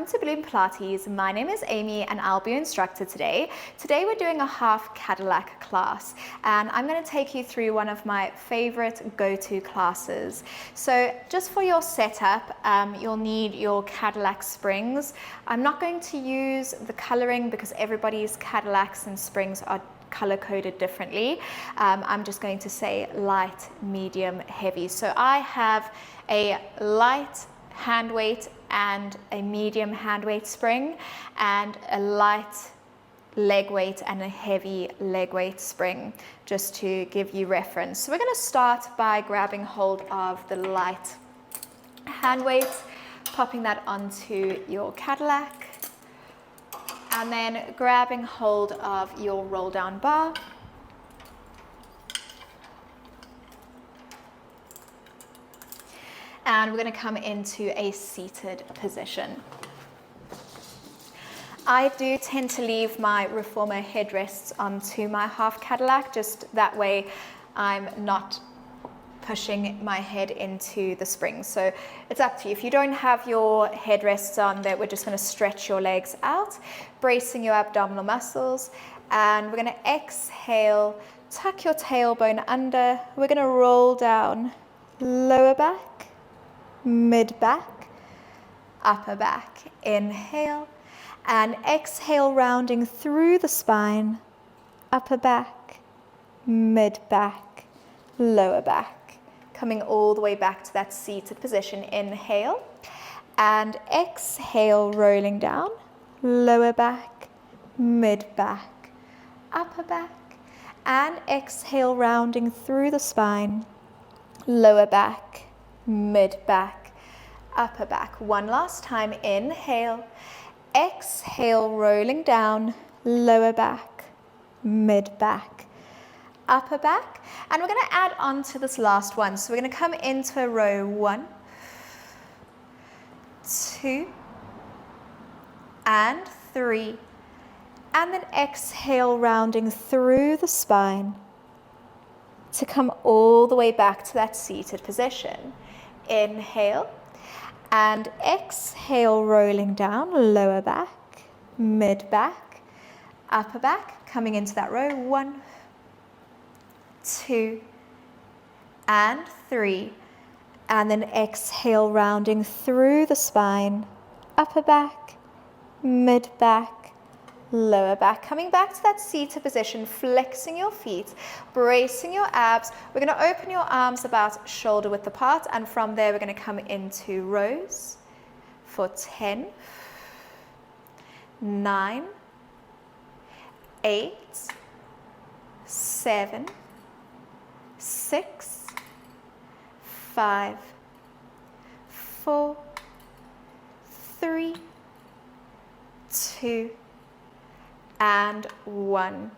to Bloom Pilates. My name is Amy and I'll be your instructor today. Today we're doing a half Cadillac class and I'm going to take you through one of my favorite go-to classes. So just for your setup, you'll need your Cadillac springs. I'm not going to use the coloring because everybody's Cadillacs and springs are color coded differently. I'm just going to say light, medium, heavy. So I have a light hand weight and a medium hand weight spring, and a light leg weight and a heavy leg weight spring, just to give you reference. So we're going to start by grabbing hold of the light hand weight, popping that onto your Cadillac, and then grabbing hold of your roll down bar. And we're going to come into a seated position. I do tend to leave my reformer headrests onto my half Cadillac, just that way I'm not pushing my head into the springs. So it's up to you. If you don't have your headrests on there, we're just going to stretch your legs out, bracing your abdominal muscles, and we're going to exhale, tuck your tailbone under. We're going to roll down, lower back, mid back, upper back. Inhale and exhale, rounding through the spine, upper back, mid back, lower back. Coming all the way back to that seated position. Inhale and exhale, rolling down, lower back, mid back, upper back, and exhale, rounding through the spine, lower back, mid back, upper back. One last time. Inhale, exhale, rolling down, lower back, mid back, upper back. And we're going to add on to this last one. So we're going to come into a row 1, 2, and 3. And then exhale, rounding through the spine to come all the way back to that seated position. Inhale and exhale, rolling down, lower back, mid back, upper back. Coming into that row 1, 2, and 3. And then exhale, rounding through the spine, upper back, mid back, lower back. Coming back to that seated position, flexing your feet, bracing your abs. We're going to open your arms about shoulder width apart, and from there we're going to come into rows for 10, 9, 8, 7, 6, 5, 4, 3, 2, and 1.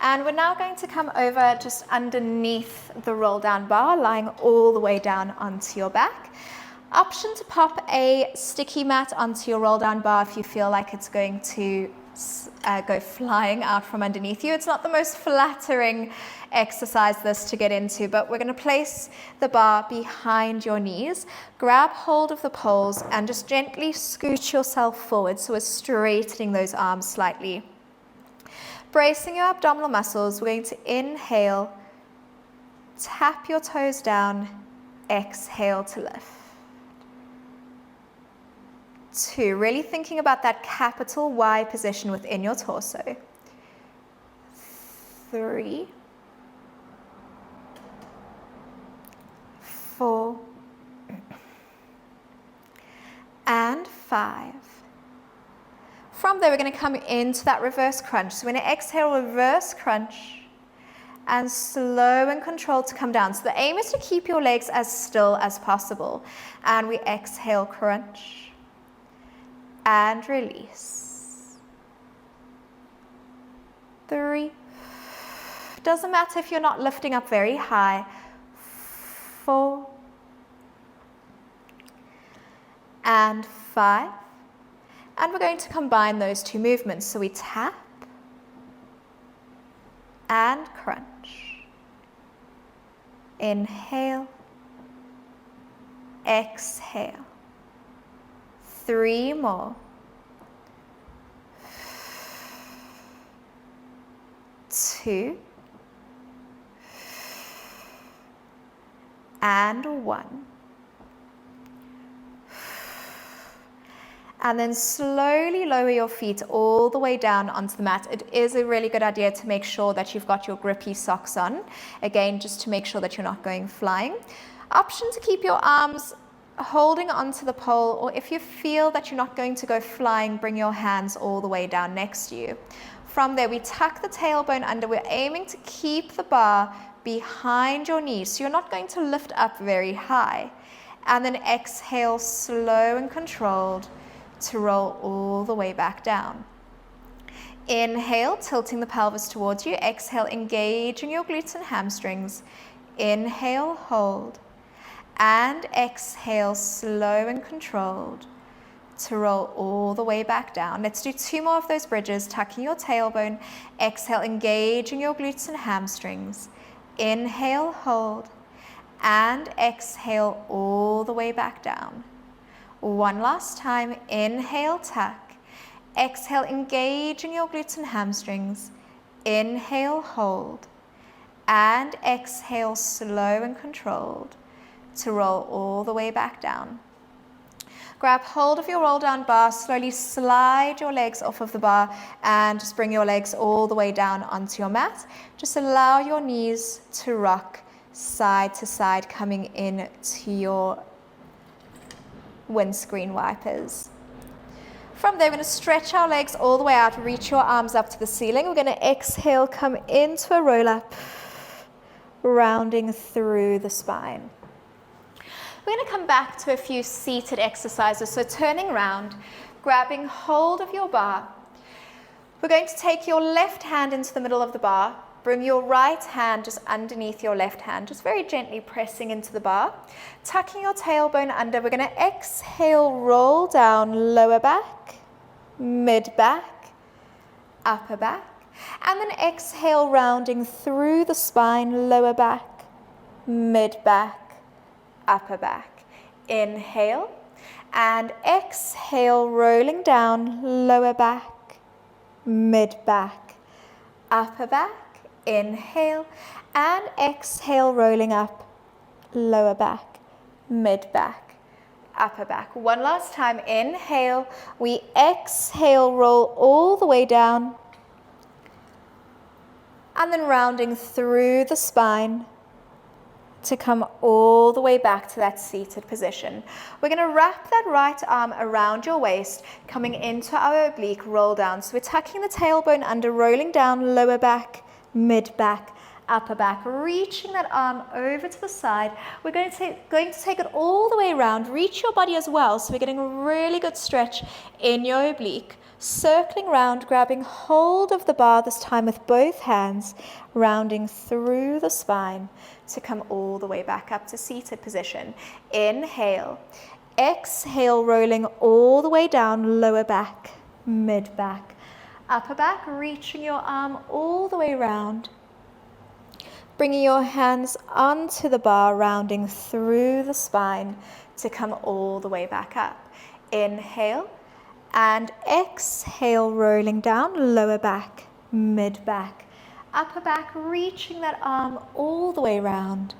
And we're now going to come over just underneath the roll down bar, lying all the way down onto your back. Option to pop a sticky mat onto your roll down bar if you feel like it's going to go flying out from underneath you. It's not the most flattering exercise this to get into, but we're going to place the bar behind your knees, grab hold of the poles, and just gently scoot yourself forward, so we're straightening those arms slightly. Bracing your abdominal muscles, we're going to inhale, tap your toes down, exhale to lift. 2, really thinking about that capital Y position within your torso. 3, 4, and 5. From there, we're going to come into that reverse crunch. So we're going to exhale, reverse crunch, and slow and controlled to come down. So the aim is to keep your legs as still as possible. And we exhale, crunch, and release. 3. Doesn't matter if you're not lifting up very high. 4, and 5. And we're going to combine those two movements. So we tap and crunch. Inhale, exhale. 3 more. 2 and 1. And then slowly lower your feet all the way down onto the mat. It is a really good idea to make sure that you've got your grippy socks on. Again, just to make sure that you're not going flying. Option to keep your arms holding onto the pole, or if you feel that you're not going to go flying, bring your hands all the way down next to you. From there, we tuck the tailbone under. We're aiming to keep the bar behind your knees, so you're not going to lift up very high. And then exhale, slow and controlled, to roll all the way back down. Inhale, tilting the pelvis towards you. Exhale, engaging your glutes and hamstrings. Inhale, hold. And exhale, slow and controlled, to roll all the way back down. Let's do 2 more of those bridges, tucking your tailbone. Exhale, engaging your glutes and hamstrings. Inhale, hold. And exhale all the way back down. One last time. Inhale, tuck. Exhale, engaging your glutes and hamstrings. Inhale, hold. And exhale, slow and controlled, to roll all the way back down. Grab hold of your roll down bar, slowly slide your legs off of the bar and just bring your legs all the way down onto your mat. Just allow your knees to rock side to side, coming in to your windscreen wipers. From there, we're going to stretch our legs all the way out, reach your arms up to the ceiling. We're going to exhale, come into a roll up, rounding through the spine. We're going to come back to a few seated exercises. So turning around, grabbing hold of your bar. We're going to take your left hand into the middle of the bar. Bring your right hand just underneath your left hand, just very gently pressing into the bar. Tucking your tailbone under. We're going to exhale, roll down, lower back, mid back, upper back. And then exhale, rounding through the spine, lower back, mid back, upper back. Inhale and exhale, rolling down, lower back, mid back, upper back. Inhale and exhale, rolling up, lower back, mid back, upper back. One last time. Inhale, we exhale, roll all the way down, and then rounding through the spine to come all the way back to that seated position. We're going to wrap that right arm around your waist, coming into our oblique roll down. So we're tucking the tailbone under, rolling down, lower back, mid back, upper back, reaching that arm over to the side. We're going to take it all the way around, reach your body as well, so we're getting a really good stretch in your oblique. Circling round, grabbing hold of the bar, this time with both hands, rounding through the spine to come all the way back up to seated position. Inhale, exhale, rolling all the way down, lower back, mid back, upper back, reaching your arm all the way around. Bringing your hands onto the bar, rounding through the spine to come all the way back up. Inhale and exhale, rolling down, lower back, mid back, upper back, reaching that arm all the way around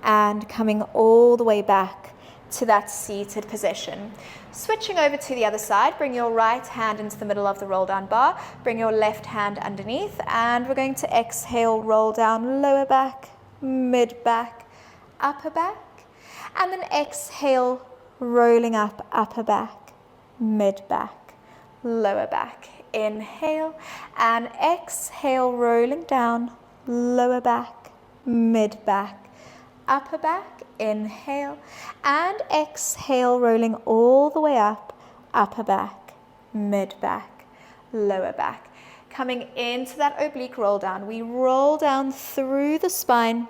and coming all the way back to that seated position. Switching over to the other side, bring your right hand into the middle of the roll down bar, bring your left hand underneath, and we're going to exhale, roll down, lower back, mid back, upper back, and then exhale, rolling up, upper back, mid back, lower back. Inhale and exhale, rolling down, lower back, mid back, upper back. Inhale and exhale, rolling all the way up, upper back, mid back, lower back. Coming into that oblique roll down, we roll down through the spine,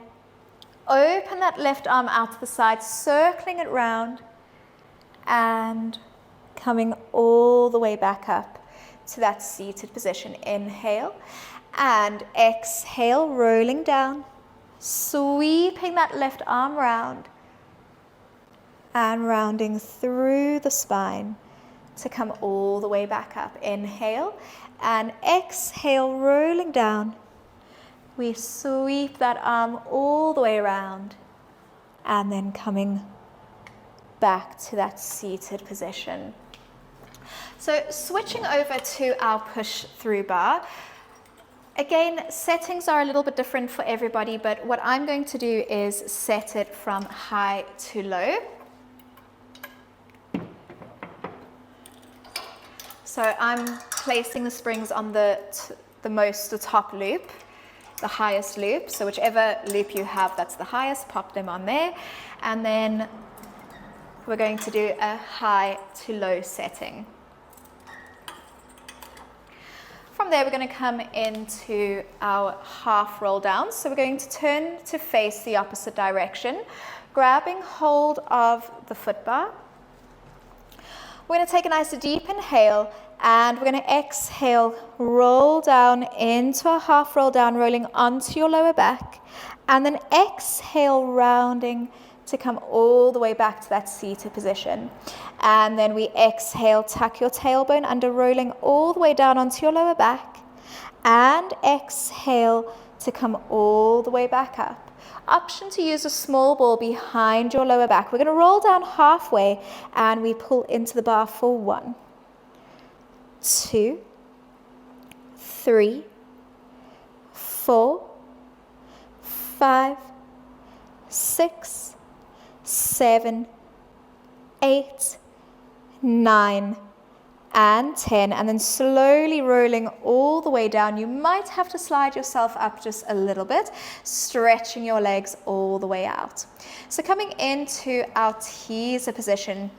open that left arm out to the side, circling it round and coming all the way back up to that seated position. Inhale and exhale, rolling down, sweeping that left arm round, and rounding through the spine to come all the way back up. Inhale and exhale, rolling down. We sweep that arm all the way around and then coming back to that seated position. So switching over to our push through bar. Again, settings are a little bit different for everybody, but what I'm going to do is set it from high to low. So I'm placing the springs on the top loop, the highest loop. So whichever loop you have that's the highest, pop them on there. And then we're going to do a high to low setting. From there, we're going to come into our half roll down. So we're going to turn to face the opposite direction, grabbing hold of the foot bar. We're going to take a nice deep inhale and we're going to exhale, roll down into a half roll down, rolling onto your lower back, and then exhale, rounding to come all the way back to that seated position. And then we exhale, tuck your tailbone under, rolling all the way down onto your lower back, and exhale to come all the way back up. Option to use a small ball behind your lower back. We're going to roll down halfway and we pull into the bar for 1, 2, 3, 4, 5, 6, 7, 8, 9, and 10, and then slowly rolling all the way down. You might have to slide yourself up just a little bit, stretching your legs all the way out. So coming into our teaser position,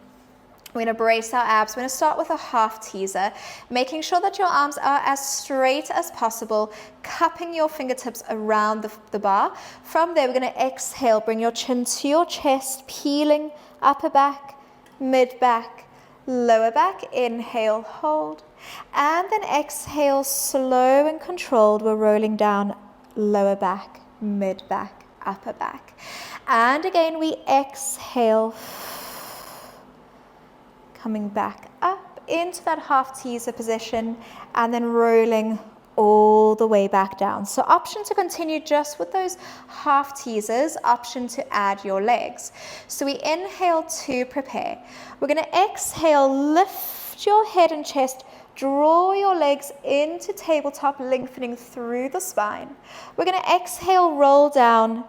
we're going to brace our abs. We're going to start with a half teaser, making sure that your arms are as straight as possible, cupping your fingertips around the bar. From there, we're going to exhale, bring your chin to your chest, peeling upper back, mid back, lower back. Inhale, hold, and then exhale, slow and controlled. We're rolling down lower back, mid back, upper back. And again, we exhale, coming back up into that half teaser position, and then rolling all the way back down. So option to continue just with those half teasers, option to add your legs. So we inhale to prepare. We're going to exhale, lift your head and chest, draw your legs into tabletop, lengthening through the spine. We're going to exhale, roll down,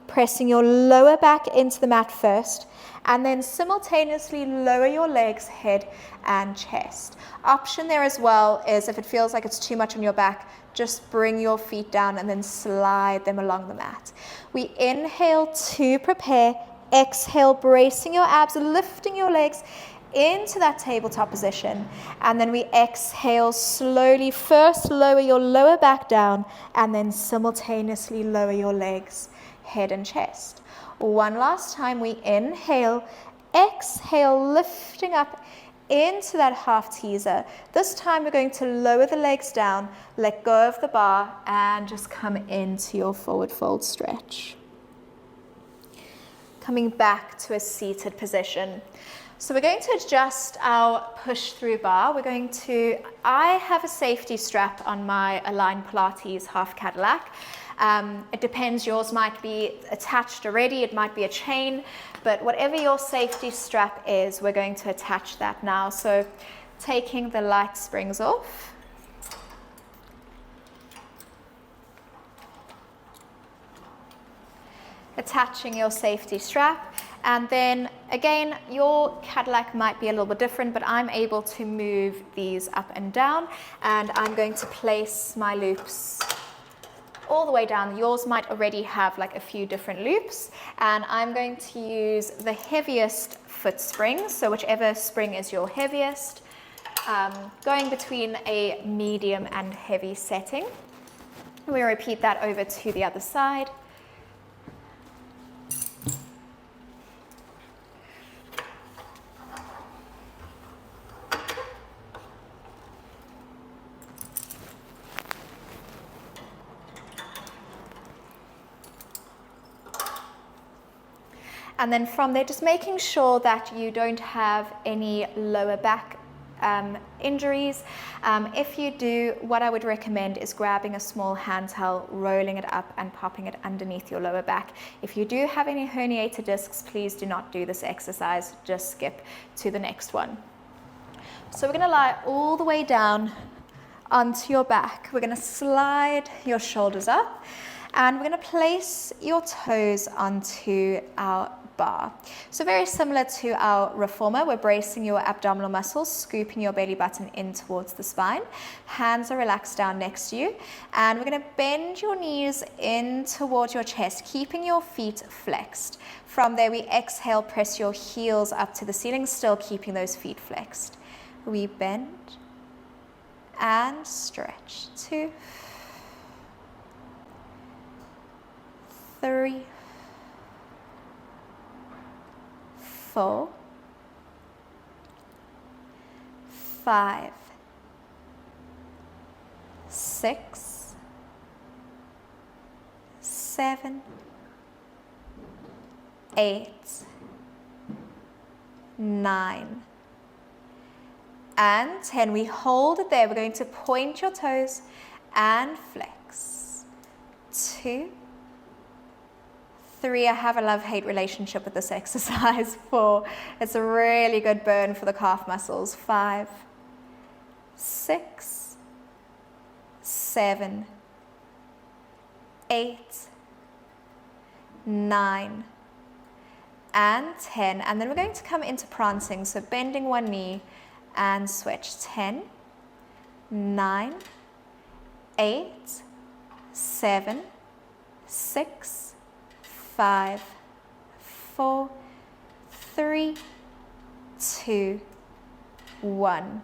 pressing your lower back into the mat first, and then simultaneously lower your legs, head and chest. Option there as well is if it feels like it's too much on your back, just bring your feet down and then slide them along the mat. We inhale to prepare, exhale, bracing your abs, lifting your legs into that tabletop position, and then we exhale slowly. First lower your lower back down and then simultaneously lower your legs, head and chest. One last time, we inhale, exhale, lifting up into that half teaser. This time we're going to lower the legs down, let go of the bar, and just come into your forward fold stretch. Coming back to a seated position. So we're going to adjust our push through bar. I have a safety strap on my Align Pilates Half Cadillac. It depends, yours might be attached already, it might be a chain, but whatever your safety strap is, we're going to attach that now. So taking the light springs off. Attaching your safety strap, and then again, your Cadillac might be a little bit different, but I'm able to move these up and down, and I'm going to place my loops all the way down. Yours might already have like a few different loops, and I'm going to use the heaviest foot spring, so whichever spring is your heaviest, going between a medium and heavy setting. We repeat that over to the other side. And then from there, just making sure that you don't have any lower back injuries. If you do, what I would recommend is grabbing a small hand towel, rolling it up and popping it underneath your lower back. If you do have any herniated discs, please do not do this exercise, just skip to the next one. So we're going to lie all the way down onto your back. We're going to slide your shoulders up and we're going to place your toes onto our bar. So very similar to our reformer, we're bracing your abdominal muscles, scooping your belly button in towards the spine. Hands are relaxed down next to you. And we're going to bend your knees in towards your chest, keeping your feet flexed. From there, we exhale, press your heels up to the ceiling, still keeping those feet flexed. We bend and stretch. 2, 3, 4, 5, 6, 7, 8, 9, and 10. We hold it there. We're going to point your toes and flex. 2, 3, I have a love-hate relationship with this exercise. 4, it's a really good burn for the calf muscles. 5, 6, 7, 8, 9, and 10. And then we're going to come into prancing, so bending one knee and switch. 10, 9, 8, 7, 6, 5, 4, 3, 2, 1.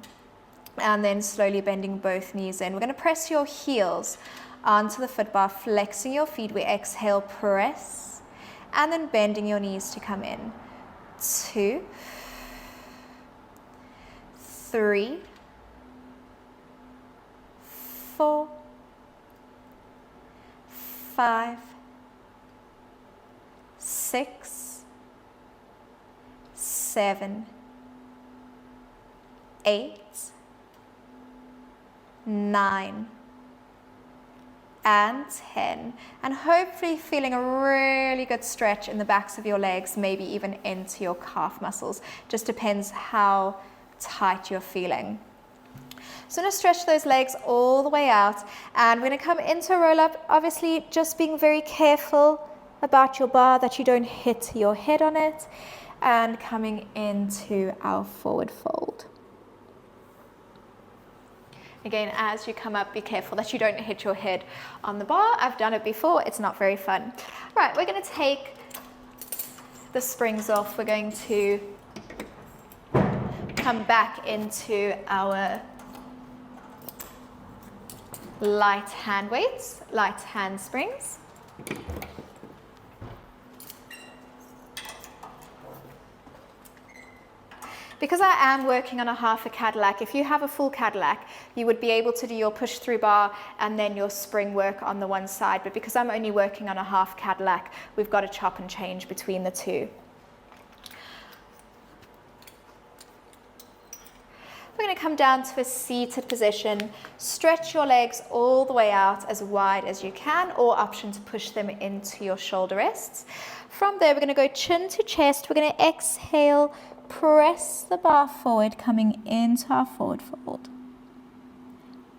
And then slowly bending both knees in. We're going to press your heels onto the foot bar, flexing your feet. We exhale, press, and then bending your knees to come in. 2, 3, 4, 5, 6, 7, 8, 9, and 10. And hopefully feeling a really good stretch in the backs of your legs, maybe even into your calf muscles. Just depends how tight you're feeling. So I'm going to stretch those legs all the way out, and we're going to come into a roll up, obviously just being very careful about your bar that you don't hit your head on it, and coming into our forward fold. Again, as you come up, be careful that you don't hit your head on the bar. I've done it before, it's not very fun. Right, we're going to take the springs off. We're going to come back into our light hand weights, light hand springs. Because I am working on a half a Cadillac, if you have a full Cadillac, you would be able to do your push through bar and then your spring work on the one side. But because I'm only working on a half Cadillac, we've got to chop and change between the two. We're going to come down to a seated position, stretch your legs all the way out as wide as you can, or option to push them into your shoulder rests. From there, we're going to go chin to chest. We're going to exhale, press the bar forward, coming into our forward fold.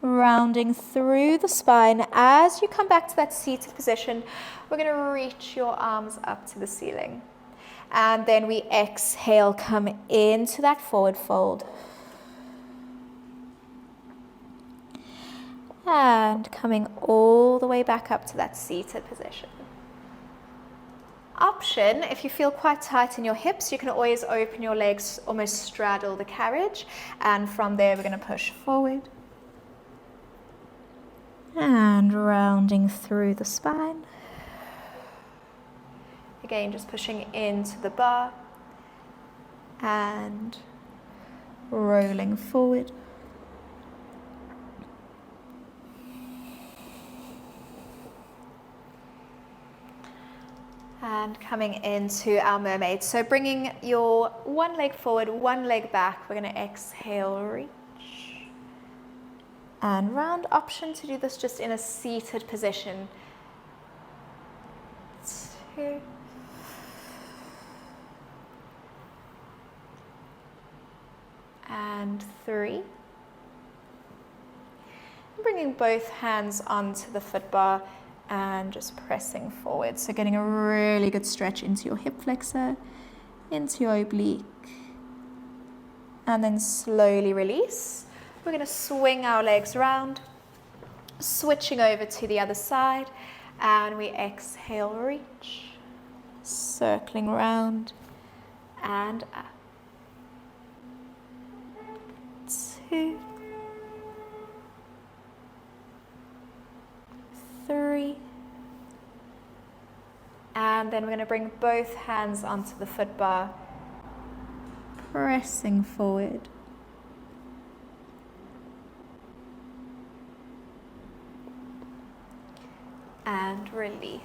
Rounding through the spine. As you come back to that seated position, we're going to reach your arms up to the ceiling. And then we exhale, come into that forward fold. And coming all the way back up to that seated position. Option, if you feel quite tight in your hips, you can always open your legs, almost straddle the carriage, and from there we're going to push forward. And rounding through the spine. Again, just pushing into the bar and rolling forward. And coming into our mermaid. So bringing your one leg forward, one leg back. We're going to exhale, reach. And round. Option to do this just in a seated position. 2. And 3. Bringing both hands onto the foot bar and just pressing forward. So getting a really good stretch into your hip flexor, into your oblique, and then slowly release. We're going to swing our legs around, switching over to the other side, and we exhale, reach, circling around and up. 2, 3, and then we're going to bring both hands onto the foot bar, pressing forward. And release.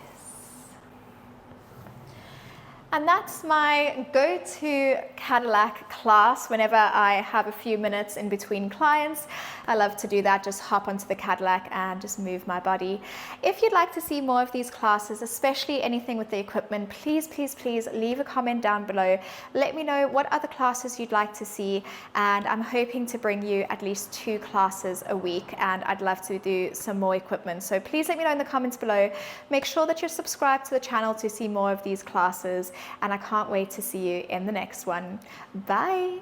And that's my go-to Cadillac class whenever I have a few minutes in between clients. I love to do that, just hop onto the Cadillac and just move my body. If you'd like to see more of these classes, especially anything with the equipment, please, please, please leave a comment down below. Let me know what other classes you'd like to see, and I'm hoping to bring you at least 2 classes a week, and I'd love to do some more equipment. So please let me know in the comments below. Make sure that you're subscribed to the channel to see more of these classes, and I can't wait to see you in the next one. Bye.